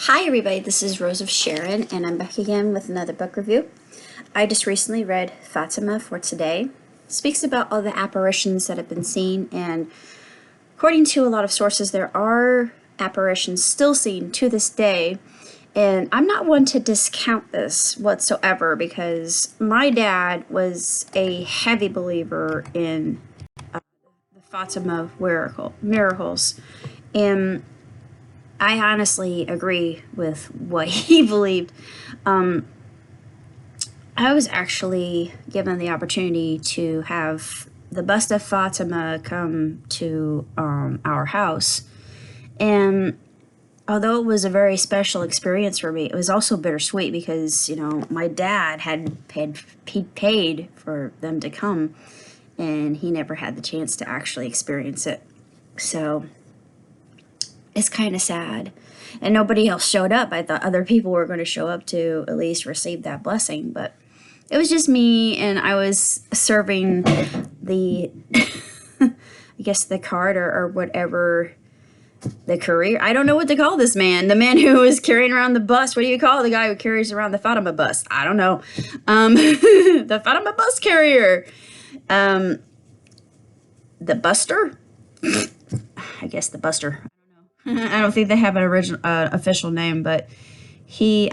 Hi everybody, this is Rose of Sharon, and I'm back again with another book review. I just recently read Fatima for today. It speaks about all the apparitions that have been seen, and according to a lot of sources, there are apparitions still seen to this day. And I'm not one to discount this whatsoever because my dad was a heavy believer in the Fatima miracles. And I honestly agree with what he believed. I was actually given the opportunity to have the bust of Fatima come to our house. And although it was a very special experience for me, it was also bittersweet because, my dad had paid for them to come, and he never had the chance to actually experience it. So it's kind of sad. And nobody else showed up. I thought other people were going to show up to at least receive that blessing, but it was just me, and I was serving the, I guess the cart or whatever, the courier. I don't know what to call this man. The man who was carrying around the bus. What do you call the guy who carries around the Fatima bus? I don't know. The Fatima bus carrier. The buster? I guess the buster. I don't think they have an original official name, but he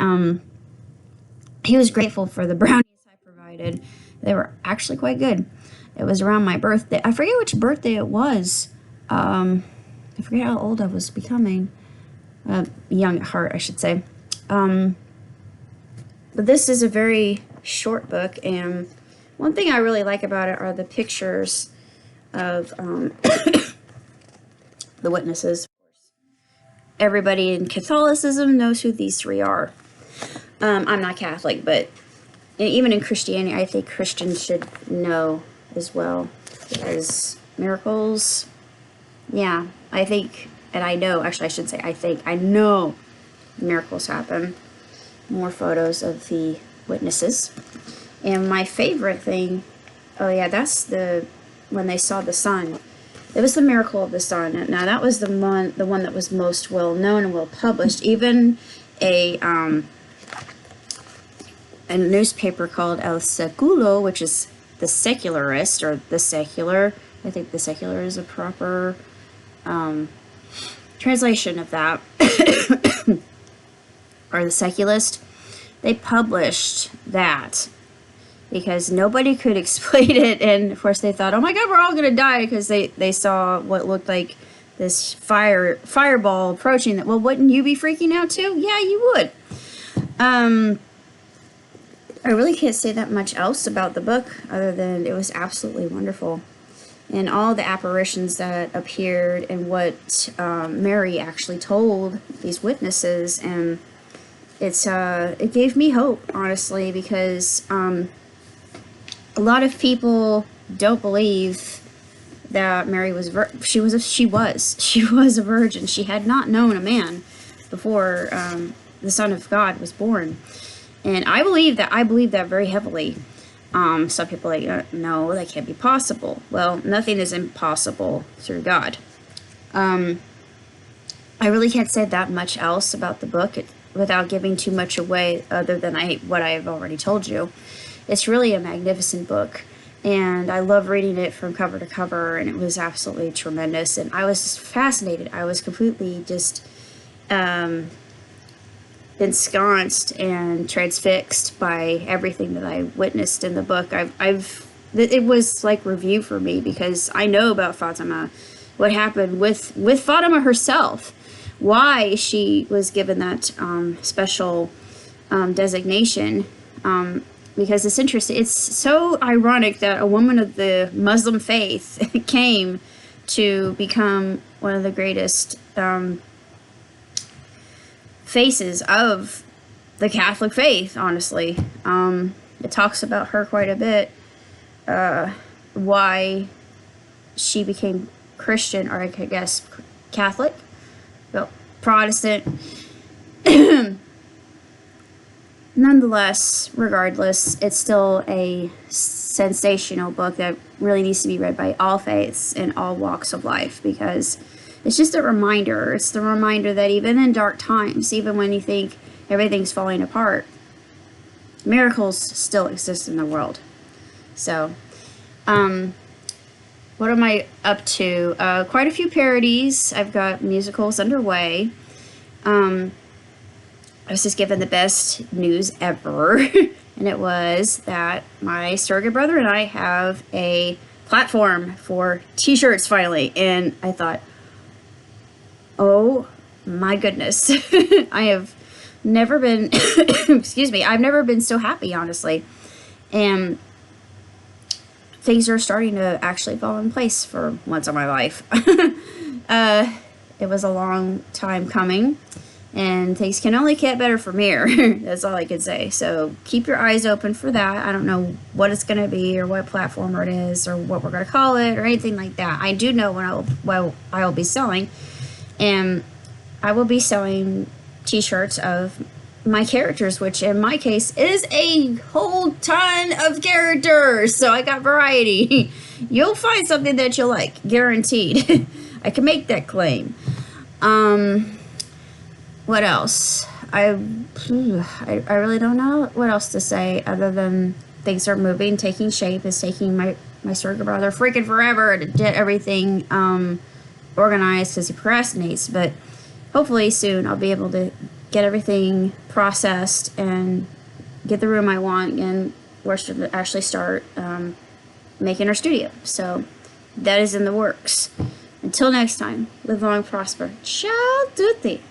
was grateful for the brownies I provided. They were actually quite good. It was around my birthday. I forget which birthday it was. I forget how old I was becoming. Young at heart, I should say. But this is a very short book, and one thing I really like about it are the pictures of the witnesses. Everybody in Catholicism knows who these three are. I'm not Catholic, but even in Christianity, I think Christians should know as well. Because miracles, yeah, I think, and I know, actually I should say I know miracles happen. More photos of the witnesses. And my favorite thing, oh yeah, that's when they saw the sun. It was the miracle of the sun. Now that was the one that was most well known and well published. Even a newspaper called El Seculo, which is the secularist or the secular. I think the secular is a proper translation of that, or the seculist. They published that because nobody could explain it, and of course they thought, oh my god, we're all gonna die, because they saw what looked like this fireball approaching. That, well, wouldn't you be freaking out too? Yeah, you would. I really can't say that much else about the book other than it was absolutely wonderful, and all the apparitions that appeared and what Mary actually told these witnesses, and it gave me hope, honestly, because a lot of people don't believe that Mary was she was a virgin. She had not known a man before the Son of God was born, and I believe that very heavily. Some people are like, no, that can't be possible. Well, nothing is impossible through God. I really can't say that much else about the book without giving too much away, other than what I have already told you. It's really a magnificent book, and I love reading it from cover to cover, and it was absolutely tremendous, and I was just fascinated. I was completely just ensconced and transfixed by everything that I witnessed in the book. It was like review for me, because I know about Fatima, what happened with Fatima herself, why she was given that special designation. Because it's interesting. It's so ironic that a woman of the Muslim faith came to become one of the greatest faces of the Catholic faith, honestly. It talks about her quite a bit, why she became Christian, or I guess Catholic, well, Protestant. Nonetheless, regardless, it's still a sensational book that really needs to be read by all faiths and all walks of life, because It's just a reminder. It's the reminder that even in dark times, even when you think everything's falling apart, miracles still exist in the world. So, what am I up to? Quite a few parodies. I've got musicals underway. I was just given the best news ever, and it was that my surrogate brother and I have a platform for t-shirts finally, and I thought, oh my goodness. I have never been excuse me, I've never been so happy, honestly. And things are starting to actually fall in place for once in my life. It was a long time coming, and things can only get better from here. That's all I can say. So keep your eyes open for that. I don't know what it's going to be or what platform it is or what we're going to call it or anything like that. I do know what I will be selling, and I will be selling t-shirts of my characters, which in my case is a whole ton of characters. So I got variety. You'll find something that you'll like, guaranteed. I can make that claim. What else? I really don't know what else to say other than things are moving, taking shape. It's taking my surrogate brother freaking forever to get everything organized because he procrastinates, but hopefully soon I'll be able to get everything processed and get the room I want, and we're to actually start making our studio. So that is in the works. Until next time, live long, prosper. Ciao tutti.